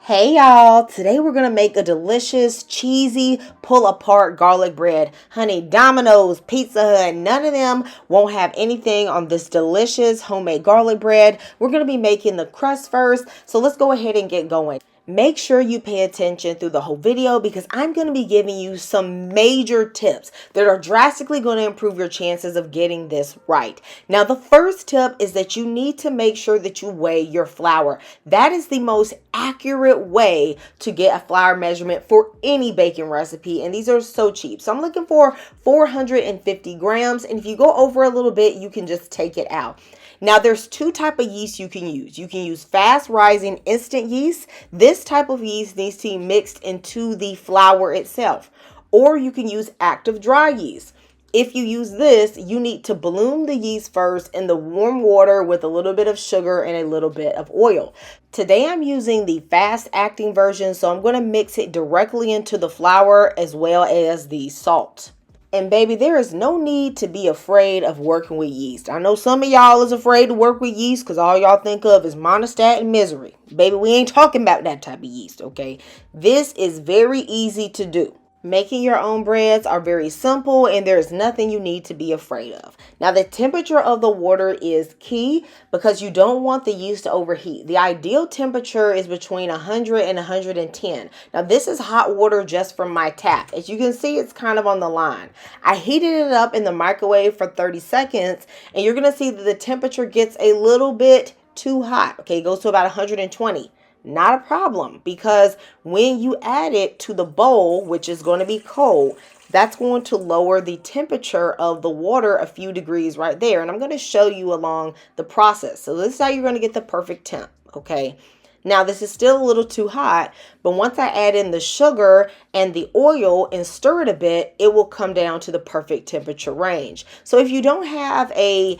Hey y'all, today we're going to make a delicious, cheesy, pull-apart garlic bread. Honey, Domino's, Pizza Hut, none of them won't have anything on this delicious homemade garlic bread. We're going to be making the crust first, so let's go ahead and get going. Make sure you pay attention through the whole video because I'm going to be giving you some major tips that are drastically going to improve your chances of getting this right. Now, the first tip is that you need to make sure that you weigh your flour. That is the most accurate way to get a flour measurement for any baking recipe, and these are so cheap. So I'm looking for 450 grams, and if you go over a little bit, you can just take it out. Now, there's two types of yeast you can use. You can use fast rising instant yeast. This type of yeast needs to be mixed into the flour itself. Or you can use active dry yeast. If you use this, you need to bloom the yeast first in the warm water with a little bit of sugar and a little bit of oil. Today I'm using the fast acting version, so I'm going to mix it directly into the flour as well as the salt. And baby, there is no need to be afraid of working with yeast. I know some of y'all is afraid to work with yeast because all y'all think of is monostat and misery. Baby, we ain't talking about that type of yeast, okay? This is very easy to do. Making your own breads are very simple and there's nothing you need to be afraid of. Now, the temperature of the water is key because you don't want the yeast to overheat. The ideal temperature is between 100 and 110. Now, this is hot water just from my tap. As you can see, it's kind of on the line. I heated it up in the microwave for 30 seconds and you're going to see that the temperature gets a little bit too hot. Okay, it goes to about 120. Not a problem, because when you add it to the bowl, which is going to be cold, that's going to lower the temperature of the water a few degrees right there. And I'm going to show you along the process. So this is how you're going to get the perfect temp, okay? Now, this is still a little too hot, but once I add in the sugar and the oil and stir it a bit, it will come down to the perfect temperature range. So if you don't have a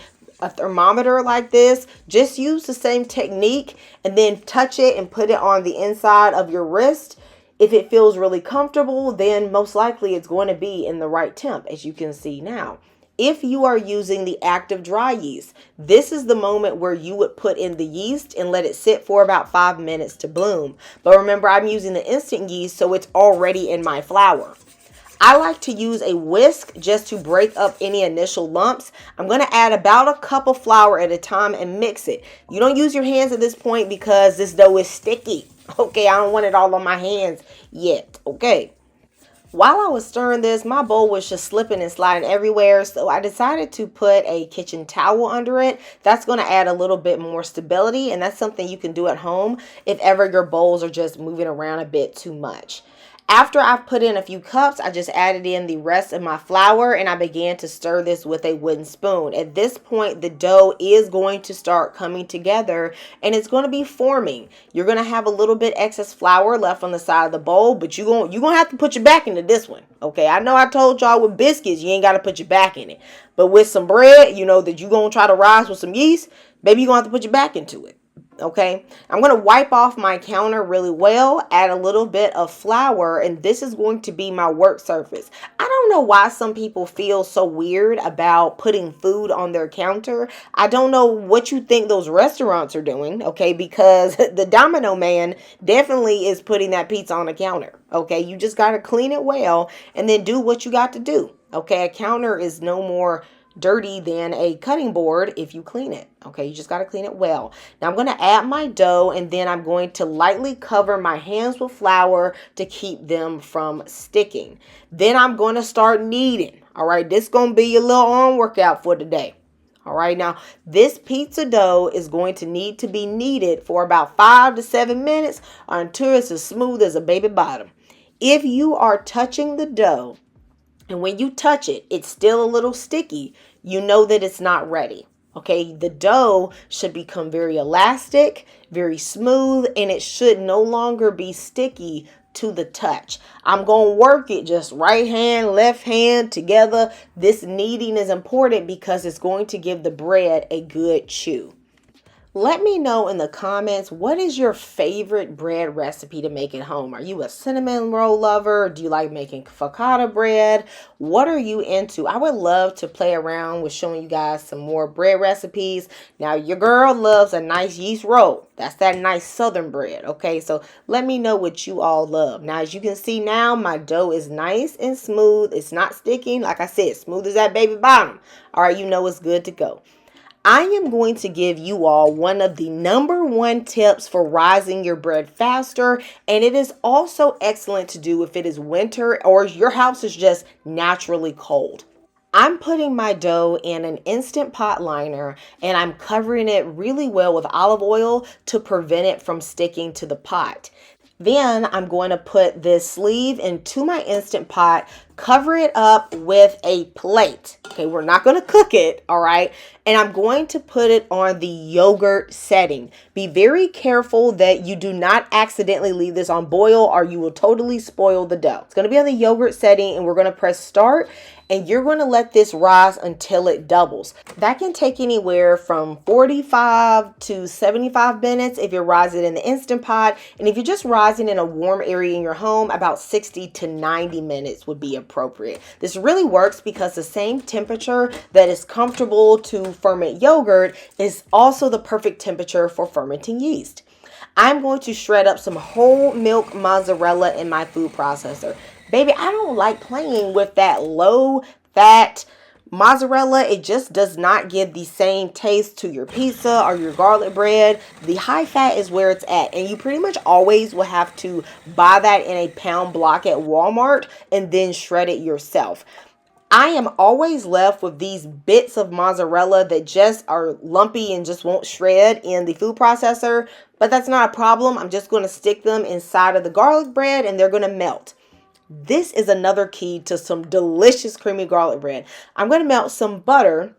thermometer like this, just use the same technique and then touch it and put it on the inside of your wrist. If it feels really comfortable, then most likely it's going to be in the right temp, as you can see now. If you are using the active dry yeast, this is the moment where you would put in the yeast and let it sit for about 5 minutes to bloom. But remember, I'm using the instant yeast, so it's already in my flour. I like to use a whisk just to break up any initial lumps. I'm going to add about a cup of flour at a time and mix it. You don't use your hands at this point because this dough is sticky. Okay, I don't want it all on my hands yet. Okay. While I was stirring this, my bowl was just slipping and sliding everywhere, so I decided to put a kitchen towel under it. That's going to add a little bit more stability, and that's something you can do at home if ever your bowls are just moving around a bit too much. After I've put in a few cups, I just added in the rest of my flour and I began to stir this with a wooden spoon. At this point, the dough is going to start coming together and it's going to be forming. You're going to have a little bit excess flour left on the side of the bowl, but you're going to have to put your back into this one. Okay, I know I told y'all with biscuits, you ain't got to put your back in it. But with some bread, you know that you're going to try to rise with some yeast, maybe you're going to have to put your back into it. Okay, I'm going to wipe off my counter really well, add a little bit of flour, and this is going to be my work surface. I don't know why some people feel so weird about putting food on their counter. I don't know what you think those restaurants are doing, okay, because the Domino man definitely is putting that pizza on the counter. Okay, you just got to clean it well and then do what you got to do. Okay, a counter is no more dirty than a cutting board if you clean it. Okay, you just got to clean it well. Now I'm going to add my dough and then I'm going to lightly cover my hands with flour to keep them from sticking. Then I'm going to start kneading. All right, this is going to be your little arm workout for today. All right, now this pizza dough is going to need to be kneaded for about 5 to 7 minutes until it's as smooth as a baby bottom. If you are touching the dough and when you touch it, it's still a little sticky, you know that it's not ready. Okay, the dough should become very elastic, very smooth, and it should no longer be sticky to the touch. I'm going to work it just right hand, left hand together. This kneading is important because it's going to give the bread a good chew. Let me know in the comments, what is your favorite bread recipe to make at home? Are you a cinnamon roll lover? Do you like making focaccia bread? What are you into? I would love to play around with showing you guys some more bread recipes. Now, your girl loves a nice yeast roll. That's that nice southern bread, okay? So let me know what you all love. Now, as you can see now, my dough is nice and smooth. It's not sticking. Like I said, smooth as that baby bottom. All right, you know it's good to go. I am going to give you all one of the #1 tips for rising your bread faster, and it is also excellent to do if it is winter or your house is just naturally cold. I'm putting my dough in an Instant Pot liner and I'm covering it really well with olive oil to prevent it from sticking to the pot. Then I'm going to put this sleeve into my Instant Pot, cover it up with a plate. Okay, we're not going to cook it, all right? And I'm going to put it on the yogurt setting. Be very careful that you do not accidentally leave this on boil or you will totally spoil the dough. It's going to be on the yogurt setting and we're going to press start. And you're going to let this rise until it doubles. That can take anywhere from 45 to 75 minutes if you're rising in the Instant Pot. And if you're just rising in a warm area in your home, about 60 to 90 minutes would be appropriate. This really works because the same temperature that is comfortable to ferment yogurt is also the perfect temperature for fermenting yeast. I'm going to shred up some whole milk mozzarella in my food processor. Baby, I don't like playing with that low fat mozzarella. It just does not give the same taste to your pizza or your garlic bread. The high fat is where it's at. And you pretty much always will have to buy that in a pound block at Walmart and then shred it yourself. I am always left with these bits of mozzarella that just are lumpy and just won't shred in the food processor. But that's not a problem. I'm just going to stick them inside of the garlic bread and they're going to melt. This is another key to some delicious creamy garlic bread. I'm going to melt some butter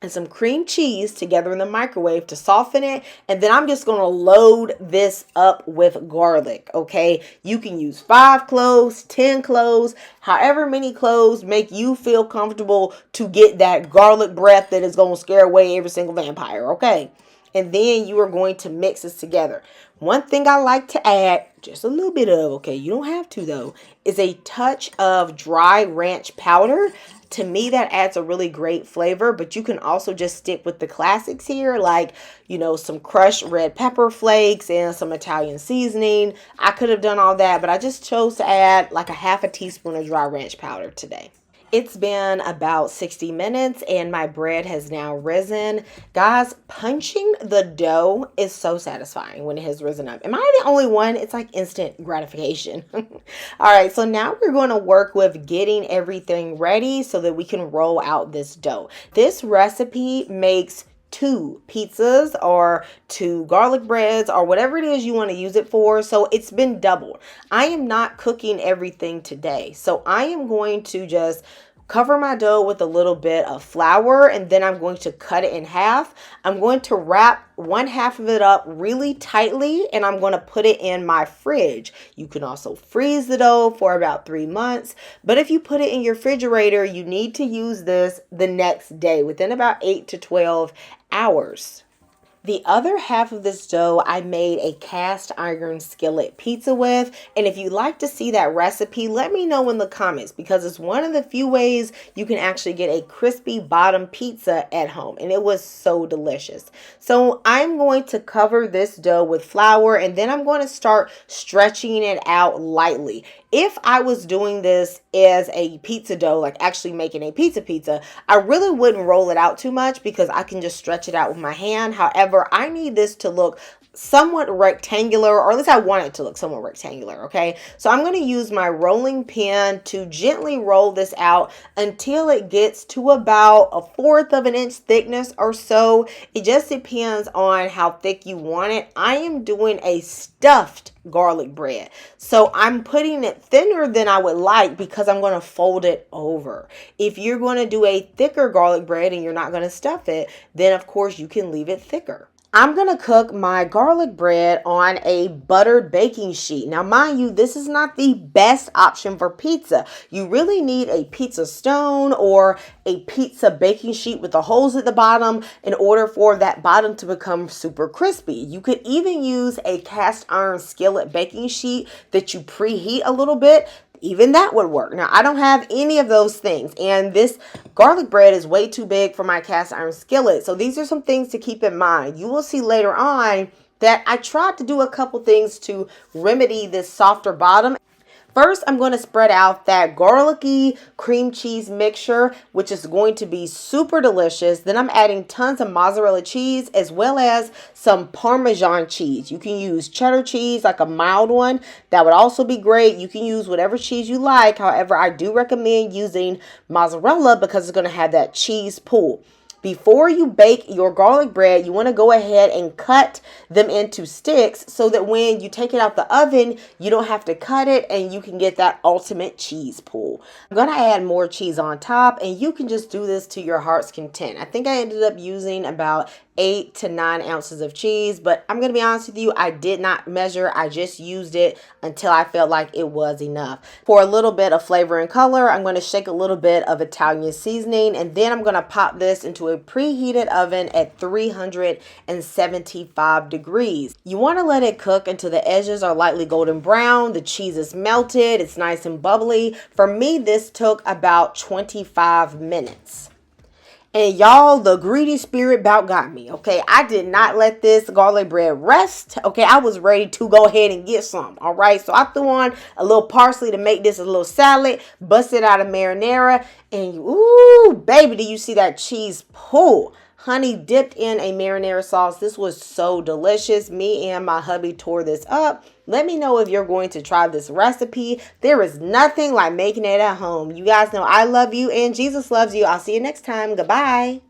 and some cream cheese together in the microwave to soften it. And then I'm just going to load this up with garlic, okay? You can use 5 cloves, 10 cloves, however many cloves make you feel comfortable to get that garlic breath that is going to scare away every single vampire, okay? And then you are going to mix this together. One thing I like to add, just a little bit of, okay, you don't have to though, is a touch of dry ranch powder. To me, that adds a really great flavor, but you can also just stick with the classics here, like, you know, some crushed red pepper flakes and some Italian seasoning. I could have done all that, but I just chose to add like a half a teaspoon of dry ranch powder today. It's been about 60 minutes and my bread has now risen. Guys, punching the dough is so satisfying when it has risen up. Am I the only one? It's like instant gratification. All right, so now we're going to work with getting everything ready so that we can roll out this dough. This recipe makes 2 pizzas or 2 garlic breads or whatever it is you want to use it for. So it's been doubled. I am not cooking everything today. So I am going to just cover my dough with a little bit of flour and then I'm going to cut it in half. I'm going to wrap one half of it up really tightly and I'm going to put it in my fridge. You can also freeze the dough for about 3 months, but if you put it in your refrigerator, you need to use this the next day within about 8 to 12 hours. The other half of this dough I made a cast iron skillet pizza with, and if you'd like to see that recipe, let me know in the comments because it's one of the few ways you can actually get a crispy bottom pizza at home, and it was so delicious. So I'm going to cover this dough with flour and then I'm going to start stretching it out lightly. If I was doing this as a pizza dough, like actually making a pizza, I really wouldn't roll it out too much because I can just stretch it out with my hand. However, I need this to look somewhat rectangular, or at least I want it to look somewhat rectangular, okay? So I'm going to use my rolling pin to gently roll this out until it gets to about 1/4 of an inch thickness or so. It just depends on how thick you want it. I am doing a stuffed garlic bread, so I'm putting it thinner than I would like because I'm going to fold it over. If you're going to do a thicker garlic bread and you're not going to stuff it, then of course you can leave it thicker. I'm going to cook my garlic bread on a buttered baking sheet. Now, mind you, this is not the best option for pizza. You really need a pizza stone or a pizza baking sheet with the holes at the bottom in order for that bottom to become super crispy. You could even use a cast iron skillet baking sheet that you preheat a little bit. Even that would work. Now, I don't have any of those things, and this garlic bread is way too big for my cast iron skillet. So these are some things to keep in mind. You will see later on that I tried to do a couple things to remedy this softer bottom. First, I'm going to spread out that garlicky cream cheese mixture, which is going to be super delicious. Then I'm adding tons of mozzarella cheese as well as some parmesan cheese. You can use cheddar cheese, like a mild one. That would also be great. You can use whatever cheese you like. However, I do recommend using mozzarella because it's going to have that cheese pull. Before you bake your garlic bread, you want to go ahead and cut them into sticks so that when you take it out the oven, you don't have to cut it and you can get that ultimate cheese pull. I'm going to add more cheese on top, and you can just do this to your heart's content. I think I ended up using about 8 to 9 ounces of cheese, but I'm going to be honest with you, I did not measure. I just used it until I felt like it was enough. For a little bit of flavor and color, I'm going to shake a little bit of Italian seasoning, and then I'm going to pop this into a preheated oven at 375 degrees. You want to let it cook until the edges are lightly golden brown, the cheese is melted, it's nice and bubbly. For me, this took about 25 minutes. And y'all, the greedy spirit about got me, okay? I did not let this garlic bread rest, okay? I was ready to go ahead and get some, all right? So I threw on a little parsley to make this a little salad, busted out a marinara, and ooh, baby, do you see that cheese pull? Honey dipped in a marinara sauce. This was so delicious. Me and my hubby tore this up. Let me know if you're going to try this recipe. There is nothing like making it at home. You guys know I love you and Jesus loves you. I'll see you next time. Goodbye.